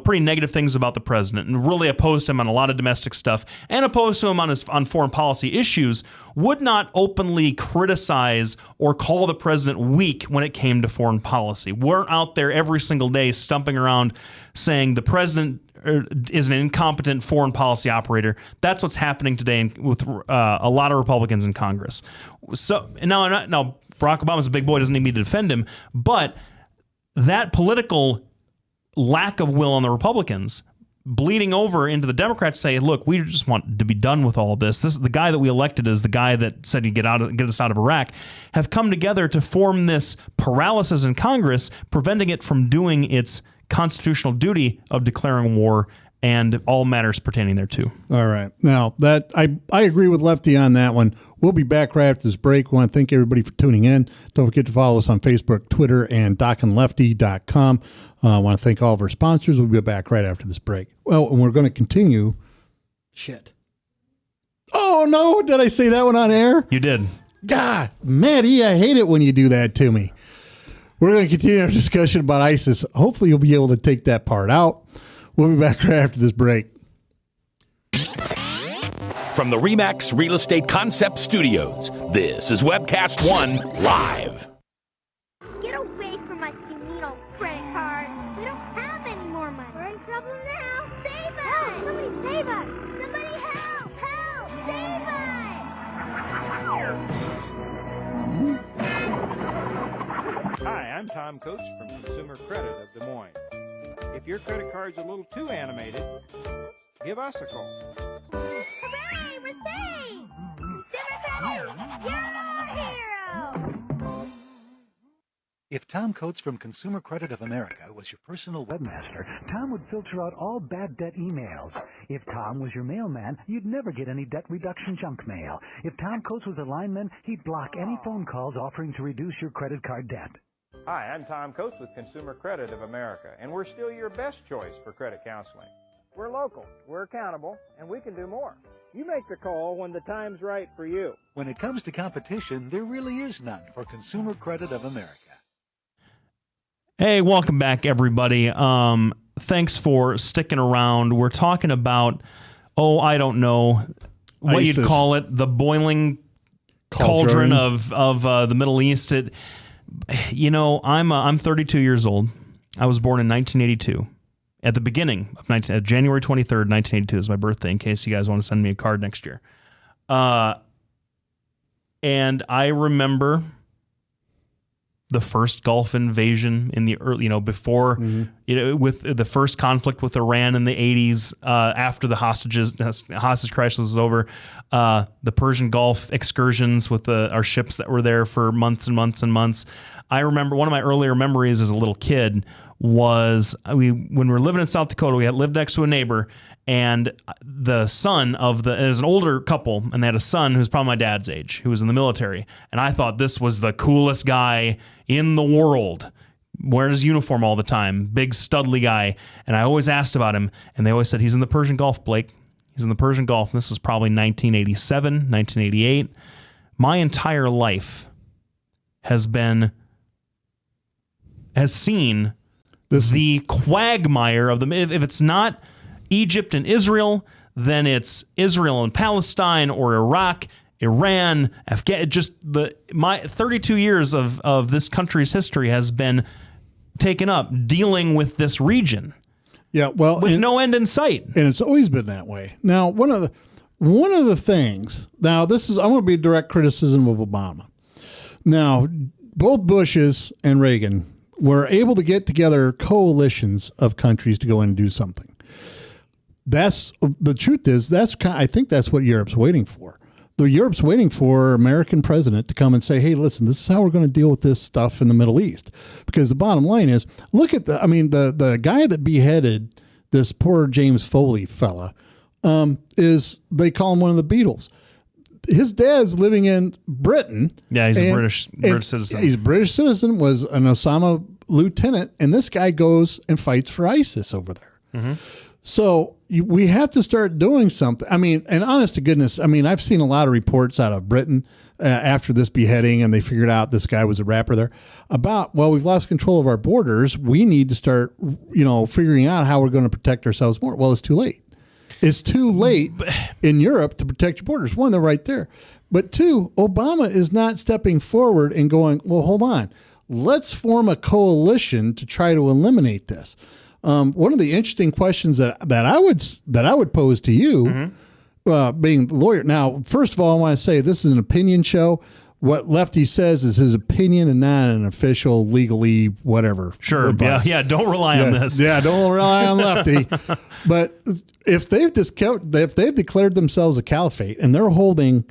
pretty negative things about the president and really opposed him on a lot of domestic stuff and opposed to him on foreign policy issues, would not openly criticize or call the president weak when it came to foreign policy. We're out there every single day stumping around saying the president is an incompetent foreign policy operator. That's what's happening today with a lot of Republicans in Congress. So now Barack Obama's a big boy, doesn't need me to defend him, but that political lack of will on the Republicans bleeding over into the Democrats say, look, we just want to be done with all of this. This is the guy that we elected as the guy that said he'd get us out of Iraq, have come together to form this paralysis in Congress, preventing it from doing its constitutional duty of declaring war and all matters pertaining thereto. All right. Now, that I agree with Lefty on that one. We'll be back right after this break. We want to thank everybody for tuning in. Don't forget to follow us on Facebook, Twitter, and docandlefty.com. I want to thank all of our sponsors. We'll be back right after this break. Well, and we're going to continue. Shit. Oh, no. Did I say that one on air? You did. God, Maddie, I hate it when you do that to me. We're going to continue our discussion about ISIS. Hopefully, you'll be able to take that part out. We'll be back right after this break. From the RE/MAX Real Estate Concept Studios, this is Webcast One Live. Get away from us, you mean old credit card. We don't have any more money. We're in trouble now. Save us! Help! Somebody save us! Somebody help! Help! Save us! Hi, I'm Tom Coates from Consumer Credit of Des Moines. If your credit card's a little too animated, give us a call. Hooray! We're saved! Consumer Credit! You're our hero! If Tom Coates from Consumer Credit of America was your personal webmaster, Tom would filter out all bad debt emails. If Tom was your mailman, you'd never get any debt reduction junk mail. If Tom Coates was a lineman, he'd block any phone calls offering to reduce your credit card debt. Hi, I'm Tom Coates with Consumer Credit of America, and we're still your best choice for credit counseling. We're local, we're accountable, and we can do more. You make the call when the time's right for you. When it comes to competition, there really is none for Consumer Credit of America. Hey, welcome back, everybody. Thanks for sticking around. We're talking about, I don't know what ISIS. you'd call it, the boiling cauldron of the Middle East. I'm 32 years old. I was born in 1982. At the beginning of January 23rd, 1982 is my birthday, in case you guys want to send me a card next year. And I remember the first Gulf invasion in the early, before, with the first conflict with Iran in the 80s, after the hostage crisis was over, the Persian Gulf excursions with our ships that were there for months and months and months. I remember one of my earlier memories as a little kid was when we were living in South Dakota, we had lived next to a neighbor, and the son of it was an older couple, and they had a son who's probably my dad's age, who was in the military. And I thought this was the coolest guy in the world, wearing his uniform all the time, big studly guy. And I always asked about him, and they always said, he's in the Persian Gulf, Blake. He's in the Persian Gulf. And this is probably 1987, 1988. My entire life has seen the quagmire of if it's not Egypt and Israel, then it's Israel and Palestine, or Iraq, Iran, Afghanistan. My 32 years of this country's history has been taken up dealing with this region. Yeah, well, with no end in sight, and it's always been that way. Now, one of the things. Now, I'm going to be direct criticism of Obama. Now, both Bushes and Reagan were able to get together coalitions of countries to go in and do something. That's the truth is I think that's what Europe's waiting for. Europe's waiting for American president to come and say, hey, listen, this is how we're going to deal with this stuff in the Middle East. Because the bottom line is, look at the guy that beheaded this poor James Foley fella, they call him one of the Beatles. His dad's living in Britain. Yeah, he's a British citizen. He's a British citizen, was an Osama lieutenant, and this guy goes and fights for ISIS over there. Mm-hmm. So we have to start doing something. I mean, and honest to goodness, I mean, I've seen a lot of reports out of Britain after this beheading, and they figured out this guy was a rapper there, about, well, we've lost control of our borders. We need to start, figuring out how we're going to protect ourselves more. Well, it's too late. It's too late in Europe to protect your borders. One, they're right there. But two, Obama is not stepping forward and going, well, hold on. Let's form a coalition to try to eliminate this. One of the interesting questions that I would pose to you, being the lawyer. Now, first of all, I want to say this is an opinion show. What Lefty says is his opinion and not an official, legally, whatever. Sure. advice. Yeah. Don't rely on this. Yeah. Don't rely on Lefty. But if they've declared themselves a caliphate and they're holding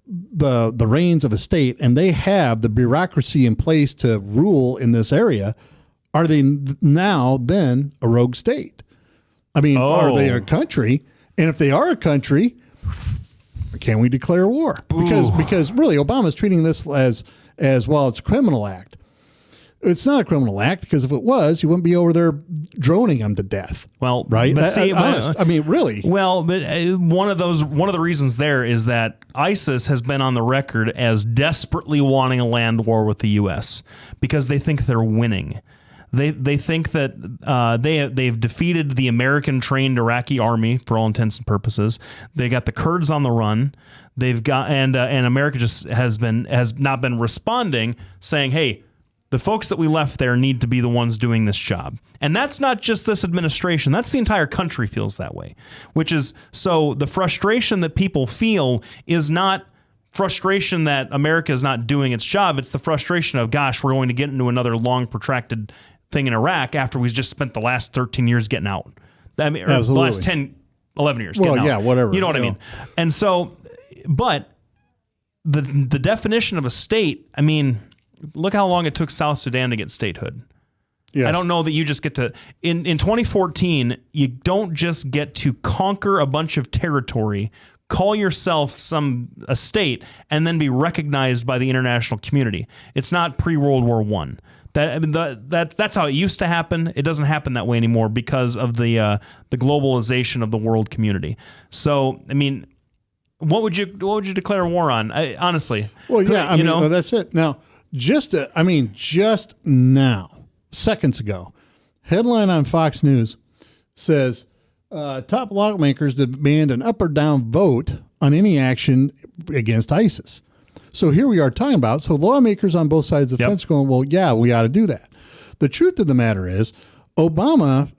the reins of a state and they have the bureaucracy in place to rule in this area, are they now then a rogue state? I mean, are they a country? And if they are a country, can we declare war? Because really, Obama's treating this as well, it's a criminal act. It's not a criminal act, because if it was, you wouldn't be over there droning them to death. Well, right? But I mean, really. Well, but one of the reasons there is that ISIS has been on the record as desperately wanting a land war with the U.S. because they think they're winning. They think that they've defeated the American trained Iraqi army for all intents and purposes. They got the Kurds on the run. They've got and America just has not been responding, saying, hey, the folks that we left there need to be the ones doing this job. And that's not just this administration. That's the entire country feels that way, which is so the frustration that people feel is not frustration that America is not doing its job. It's the frustration of, gosh, we're going to get into another long protracted thing in Iraq after we've just spent the last 13 years getting out. I mean, or the last 10, 11 years getting out. Well, yeah, whatever. You know what I mean? And so, but the definition of a state, I mean, look how long it took South Sudan to get statehood. Yes. I don't know that you just get to, in 2014, you don't just get to conquer a bunch of territory, call yourself a state, and then be recognized by the international community. It's not pre-World War I. That's how it used to happen. It doesn't happen that way anymore because of the globalization of the world community. So, I mean, what would you declare war on? Honestly. Well, yeah, I mean, that's it. Now, just now, seconds ago, headline on Fox News says top lawmakers demand an up or down vote on any action against ISIS. So here we are talking about, so lawmakers on both sides of the fence going, well, yeah, we ought to do that. The truth of the matter is, Obama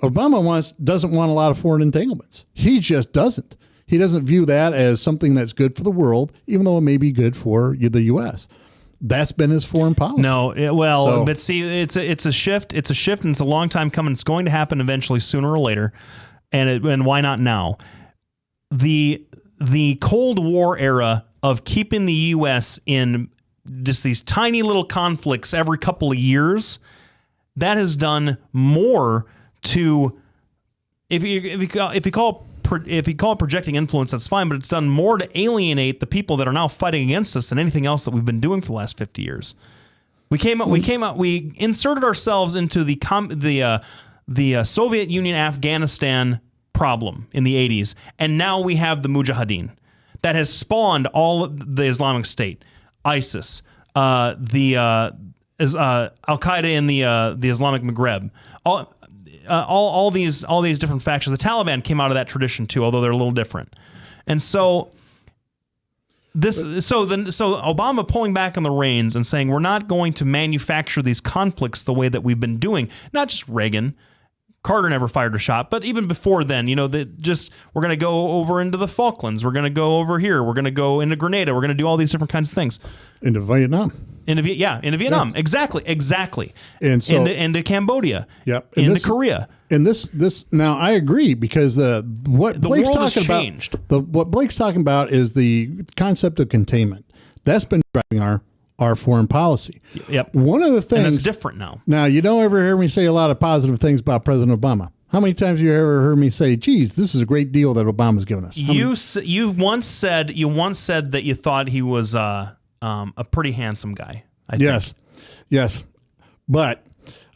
doesn't want a lot of foreign entanglements. He just doesn't. He doesn't view that as something that's good for the world, even though it may be good for the U.S. That's been his foreign policy. But see, it's a shift. It's a shift, and it's a long time coming. It's going to happen eventually, sooner or later. And why not now? The Cold War era of keeping the U.S. in just these tiny little conflicts every couple of years, that has done more to, if you call it projecting influence, that's fine, but it's done more to alienate the people that are now fighting against us than anything else that we've been doing for the last 50 years. We inserted ourselves into the Soviet Union Afghanistan problem in the 80s, and now we have the Mujahideen that has spawned all the Islamic State, ISIS, the Al-Qaeda in the Islamic Maghreb, all these different factions. The Taliban came out of that tradition too, although they're a little different. And so Obama pulling back on the reins and saying we're not going to manufacture these conflicts the way that we've been doing. Not just Reagan, Carter never fired a shot, but even before then, we're going to go over into the Falklands. We're going to go over here. We're going to go into Grenada. We're going to do all these different kinds of things. Into Vietnam. Into Vietnam. Yeah. Exactly. And so into Cambodia. Yep. Into Korea. And this now I agree, because what Blake's talking about is the concept of containment. That's been driving our foreign policy. Yep. One of the things, and it's different now. Now, you don't ever hear me say a lot of positive things about President Obama. How many times have you ever heard me say, "Geez, this is a great deal that Obama's given us"? You once said that you thought he was a pretty handsome guy. I think. Yes. But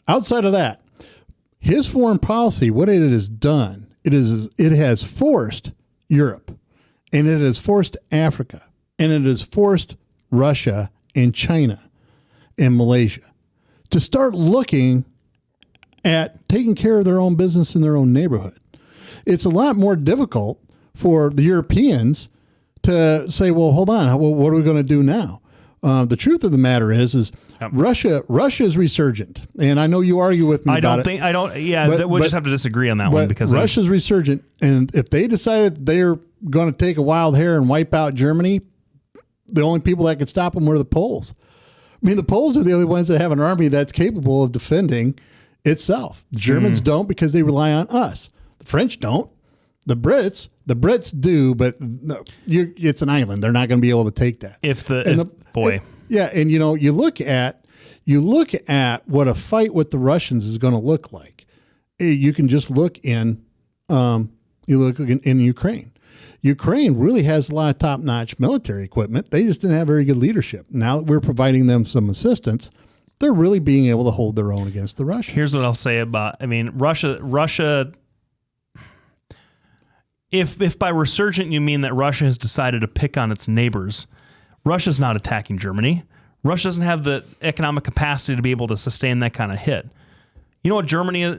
outside of that, his foreign policy, what it has done, it has forced Europe, and it has forced Africa, and it has forced Russia and China and Malaysia to start looking at taking care of their own business in their own neighborhood. It's a lot more difficult for the Europeans to say, well, hold on, what are we going to do now? The truth of the matter is Russia is resurgent, and I know you argue with me. We'll just have to disagree on that one, because Russia's resurgent, and if they decided they're going to take a wild hair and wipe out Germany, the only people that could stop them were the Poles. I mean, the Poles are the only ones that have an army that's capable of defending itself. The Germans don't, because they rely on us. The French don't. The Brits do, but no, it's an island. They're not going to be able to take that. And you look at what a fight with the Russians is going to look like. You can just look in Ukraine. Ukraine really has a lot of top-notch military equipment. They just didn't have very good leadership. Now that we're providing them some assistance, they're really being able to hold their own against the Russians. Here's what I'll say about, Russia. If by resurgent you mean that Russia has decided to pick on its neighbors, Russia's not attacking Germany. Russia doesn't have the economic capacity to be able to sustain that kind of hit. You know what Germany is?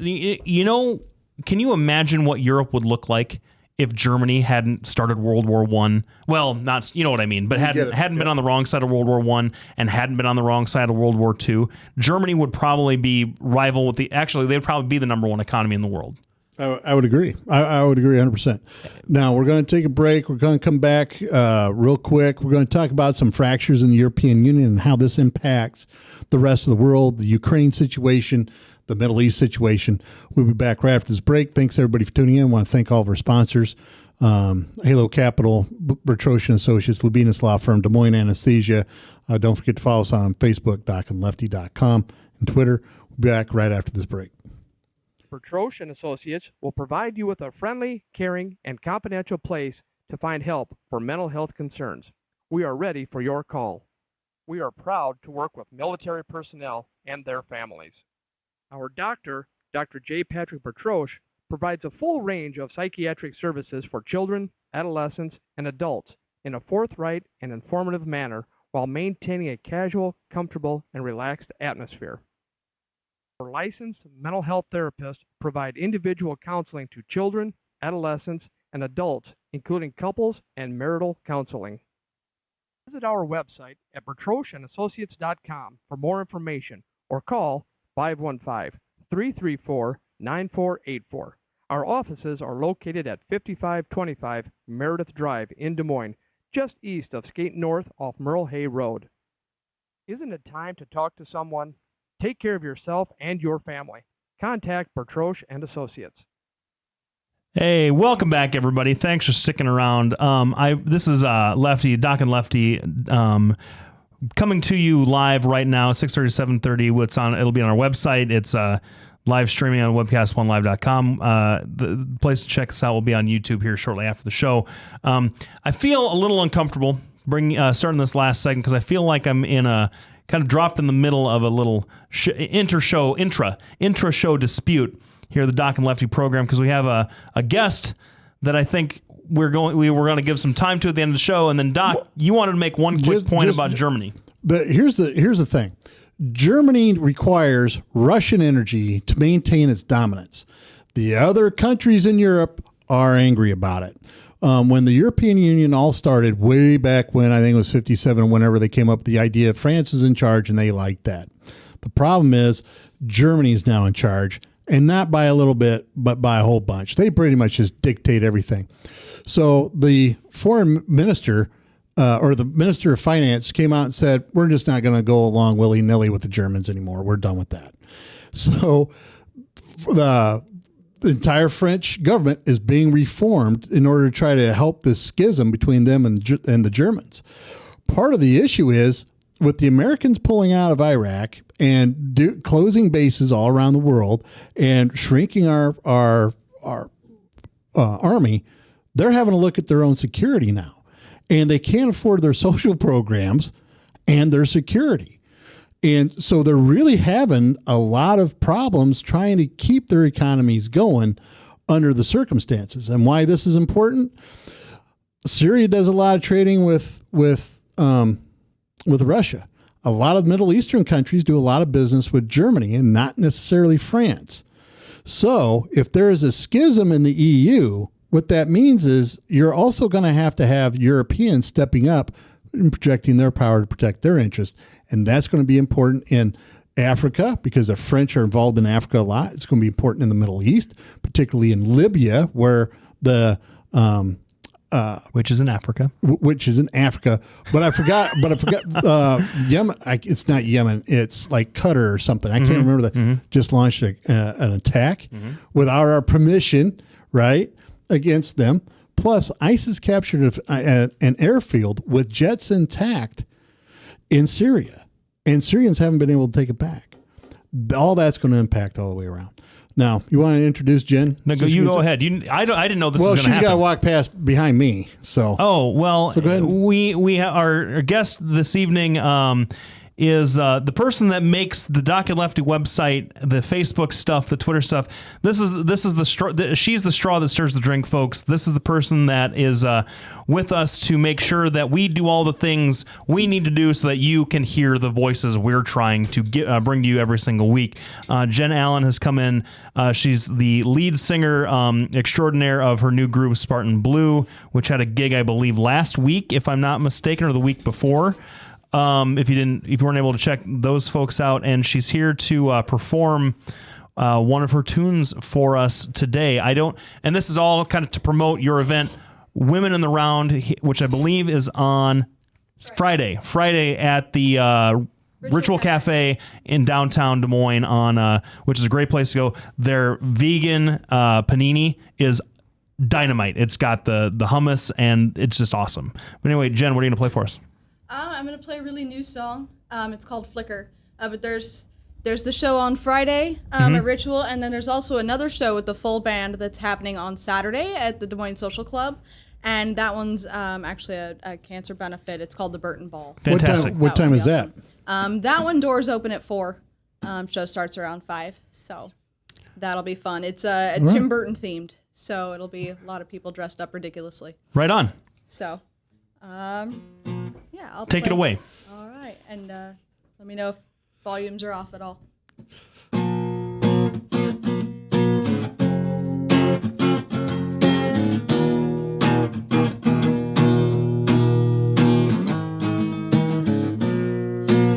Can you imagine what Europe would look like if Germany hadn't started World War I? Well, not, you know what I mean, but hadn't been on the wrong side of World War I and hadn't been on the wrong side of World War II, Germany would probably be rival with they'd probably be the number one economy in the world. I would agree. I would agree 100%. Now, we're going to take a break. We're going to come back real quick. We're going to talk about some fractures in the European Union and how this impacts the rest of the world, the Ukraine situation, the Middle East situation. We'll be back right after this break. Thanks, everybody, for tuning in. I want to thank all of our sponsors, Halo Capital, Bertrosian Associates, Lubinas Law Firm, Des Moines Anesthesia. Don't forget to follow us on Facebook, DocandLefty.com, and Twitter. We'll be back right after this break. Bertrosian Associates will provide you with a friendly, caring, and confidential place to find help for mental health concerns. We are ready for your call. We are proud to work with military personnel and their families. Our doctor, Dr. J. Patrick Bertroche, provides a full range of psychiatric services for children, adolescents, and adults in a forthright and informative manner while maintaining a casual, comfortable, and relaxed atmosphere. Our licensed mental health therapists provide individual counseling to children, adolescents, and adults, including couples and marital counseling. Visit our website at bertrosianassociates.com for more information or call 515-334-9484. Our offices are located at 5525 Meredith Drive in Des Moines, just east of Skate North off Merle Hay Road. Isn't it time to talk to someone? Take care of yourself and your family. Contact Bertroche and Associates. Hey, welcome back, everybody. Thanks for sticking around. This is Lefty, Doc and Lefty, coming to you live right now, 6:30 to 7:30. It'll be on our website. It's live streaming on webcast1live.com. The place to check us out will be on YouTube here shortly after the show. I feel a little uncomfortable starting this last segment because I feel like I'm in a kind of dropped in the middle of a little intra-show dispute here at the Doc and Lefty program, because we have a guest that I think we were going to give some time to at the end of the show, and then Doc, you wanted to make one quick point about Germany. Here's the thing. Germany requires Russian energy to maintain its dominance. The other countries in Europe are angry about it. When the European Union all started way back when, I think it was 57, whenever they came up with the idea, France was in charge and they liked that. The problem is Germany is now in charge. and not by a little bit, but by a whole bunch. They pretty much just dictate everything. So the foreign minister or the minister of finance came out and said, we're just not going to go along willy-nilly with the Germans anymore. We're done with that. So the entire French government is being reformed in order to try to help this schism between them and the Germans. Part of the issue is with the Americans pulling out of Iraq and closing bases all around the world and shrinking our army, they're having to look at their own security now. And they can't afford their social programs and their security. And so they're really having a lot of problems trying to keep their economies going under the circumstances. And why this is important? Syria does a lot of trading with Russia. A lot of Middle Eastern countries do a lot of business with Germany and not necessarily France. So if there is a schism in the EU, what that means is you're also going to have Europeans stepping up and projecting their power to protect their interests. And that's going to be important in Africa because the French are involved in Africa a lot. It's going to be important in the Middle East, particularly in Libya, where which is in Africa. But I forgot Yemen. It's not Yemen. It's like Qatar or something. I can't remember that. Mm-hmm. Just launched an attack without our permission, right, against them. Plus, ISIS captured an airfield with jets intact in Syria, and Syrians haven't been able to take it back. All that's going to impact all the way around. Now, you want to introduce Jen? No, you go ahead. I didn't know this was going to happen. Well, she's got to walk past behind me. So. Oh, well, so go ahead. We our guest this evening is the person that makes the Doc and Lefty website, the Facebook stuff, the Twitter stuff. This is the straw. She's the straw that stirs the drink, folks. This is the person that is with us to make sure that we do all the things we need to do so that you can hear the voices we're trying to bring to you every single week. Jen Allen has come in. She's the lead singer extraordinaire of her new group, Spartan Blue, which had a gig, I believe, last week, if I'm not mistaken, or the week before. If you weren't able to check those folks out, and she's here to perform one of her tunes for us today. And this is all kind of to promote your event, Women in the Round, which I believe is on Friday at the Ritual Cafe in downtown Des Moines, which is a great place to go. Their vegan panini is dynamite. It's got the hummus, and it's just awesome. But anyway, Jen, what are you going to play for us? I'm going to play a really new song. It's called Flicker. But there's the show on Friday at Ritual, and then there's also another show with the full band that's happening on Saturday at the Des Moines Social Club. And that one's actually a cancer benefit. It's called the Burton Ball. Fantastic. What time is awesome. That? That one, doors open at 4. Show starts around 5. So that'll be fun. It's Tim Burton themed. So it'll be a lot of people dressed up ridiculously. Right on. So, yeah, I'll take it away. All right, and let me know if volumes are off at all.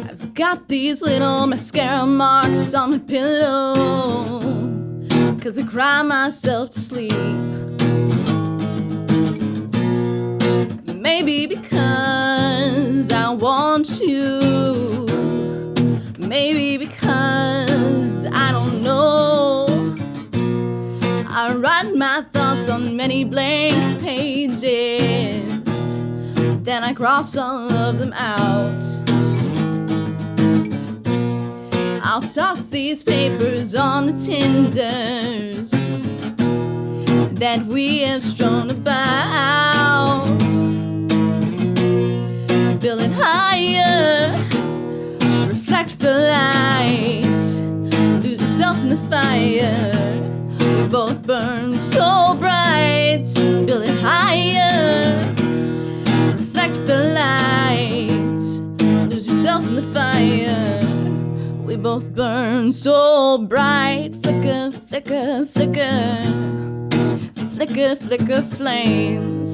I've got these little mascara marks on my pillow 'cause I cry myself to sleep. Maybe because I want to. Maybe because I don't know. I write my thoughts on many blank pages. Then I cross all of them out. I'll toss these papers on the tinders that we have strewn about. Build it higher, reflect the light, lose yourself in the fire. We both burn so bright. Build it higher, reflect the light, lose yourself in the fire. We both burn so bright. Flicker, flicker, flicker, flicker, flicker flames.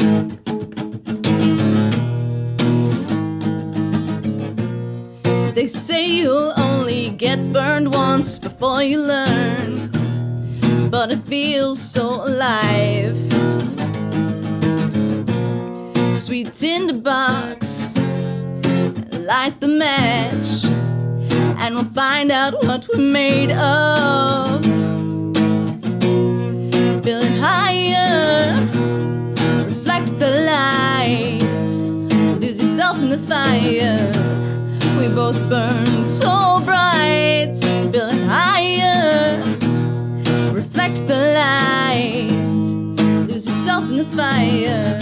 They say you'll only get burned once before you learn. but it feels so alive. Sweet tinderbox, light the match, and we'll find out what we're made of. Build it higher, reflect the lights, lose yourself in the fire. We both burn so bright. Build it higher, reflect the lights, lose yourself in the fire.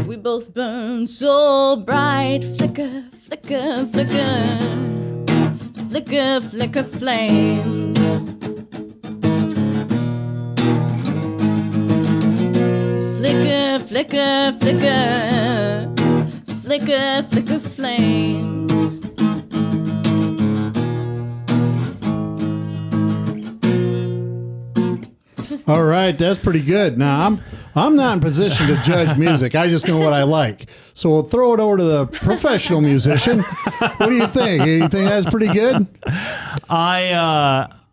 We both burn so bright. Flicker, flicker, flicker, flicker, flicker flames. Flicker, flicker, flicker, flicker, flicker flames. All right, that's pretty good. Now I'm not in position to judge music. I just know what I like. So we'll throw it over to the professional musician. What do you think? You think that's pretty good?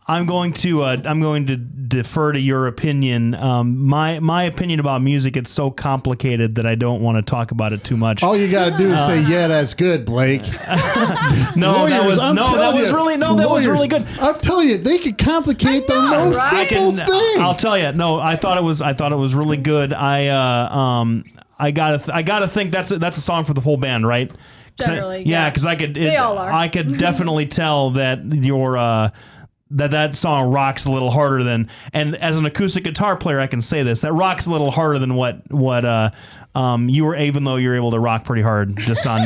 I'm going to defer to your opinion. My opinion about music, it's so complicated that I don't want to talk about it too much. All you got to do is say, "Yeah, that's good, Blake." That was really good. I'm telling you, they could complicate the most simple thing. I'll tell you. No, I thought it was really good. I gotta think that's a song for the whole band, right? Generally, because they all are. I could definitely tell that your that song rocks a little harder than, and as an acoustic guitar player, I can say this, that rocks a little harder than what you were, even though you're able to rock pretty hard just on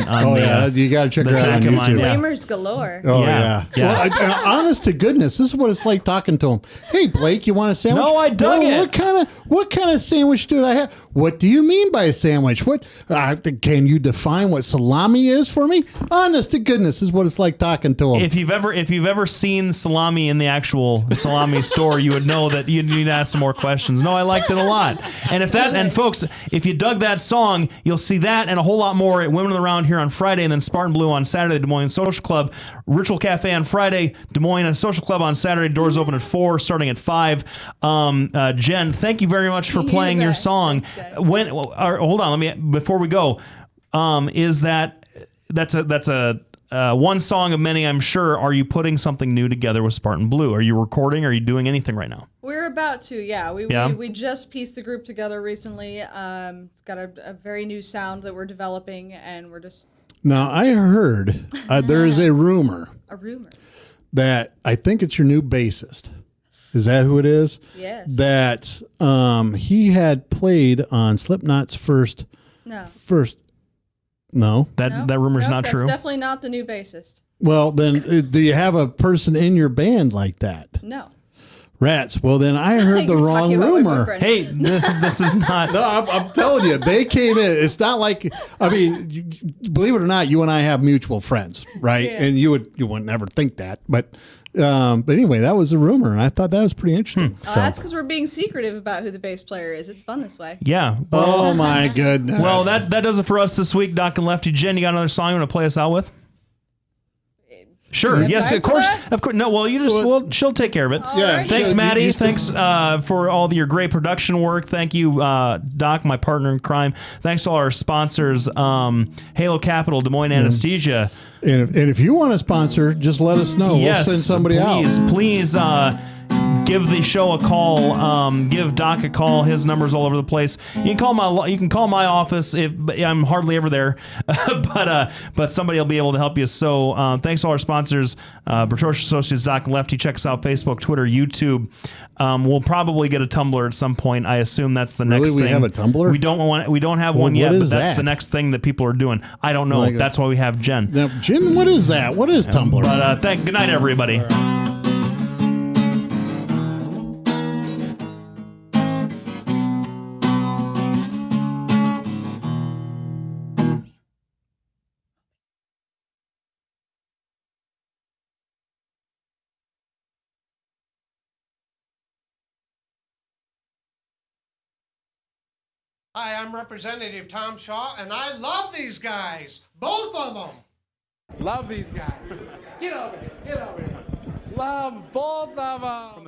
you got to check the her out on track of mine. YouTube. Disclaimers galore. Oh Yeah. Well, honest to goodness, this is what it's like talking to him. Hey, Blake, you want a sandwich? No, I dug it. What kind of sandwich did I have? What do you mean by a sandwich? What can you define what salami is for me? Honest to goodness, this is what it's like talking to him. If you've ever seen salami in the actual salami store, you would know that you need to ask some more questions. No, I liked it a lot. And folks, if you dug that song, you'll see that and a whole lot more at Women Around Here on Friday, and then Spartan Blue on Saturday, Des Moines Social Club, Ritual Cafe on Friday, Des Moines and Social Club on Saturday. Doors open at 4, starting at 5. Jen, thank you very much for playing your song. Hold on, before we go, that's a one song of many, I'm sure. Are you putting something new together with Spartan Blue? Are you recording? Are you doing anything right now? We're about to, yeah. We just pieced the group together recently. It's got a very new sound that we're developing, and we're just... Now, I heard there is a rumor. A rumor? That I think it's your new bassist. Is that who it is? Yes. That he had played on Slipknot's first... No. That rumor's not true. That's definitely not the new bassist. Well, then, do you have a person in your band like that? No. Rats. Well, then I heard the wrong rumor. Hey, this is not... No, I'm telling you, they came in. It's not like, I mean, believe it or not, you and I have mutual friends, right? Yeah. And you would never think that, but anyway, that was a rumor, and I thought that was pretty interesting. So. That's because we're being secretive about who the bass player is. It's fun this way. Yeah. Oh my goodness. Well, that does it for us this week, Doc and Lefty. Jen, you got another song you want to play us out with? Sure. Yes, of course. Of course. No, well, she'll take care of it. Yeah. Thanks, Maddie. Thanks for all your great production work. Thank you, Doc, my partner in crime. Thanks to all our sponsors, Halo Capital, Des Moines Anesthesia. And if you want to sponsor, just let us know. Yes, we'll send somebody out. Please give the show a call. Give Doc a call. His number's all over the place. You can call my office. If I'm hardly ever there, but somebody will be able to help you. So thanks to all our sponsors, Bertocious Associates, Doc and Lefty. Check us out: Facebook, Twitter, YouTube. We'll probably get a Tumblr at some point. I assume that's the next thing. We have a Tumblr? We don't have one yet, but that's the next thing that people are doing. I don't know. That's why we have Jen. Now, Jen, what is that? What is Tumblr? But good night, everybody. Hi, I'm Representative Tom Shaw, and I love these guys. Both of them. Love these guys. Get over here. Get over here. Love both of them.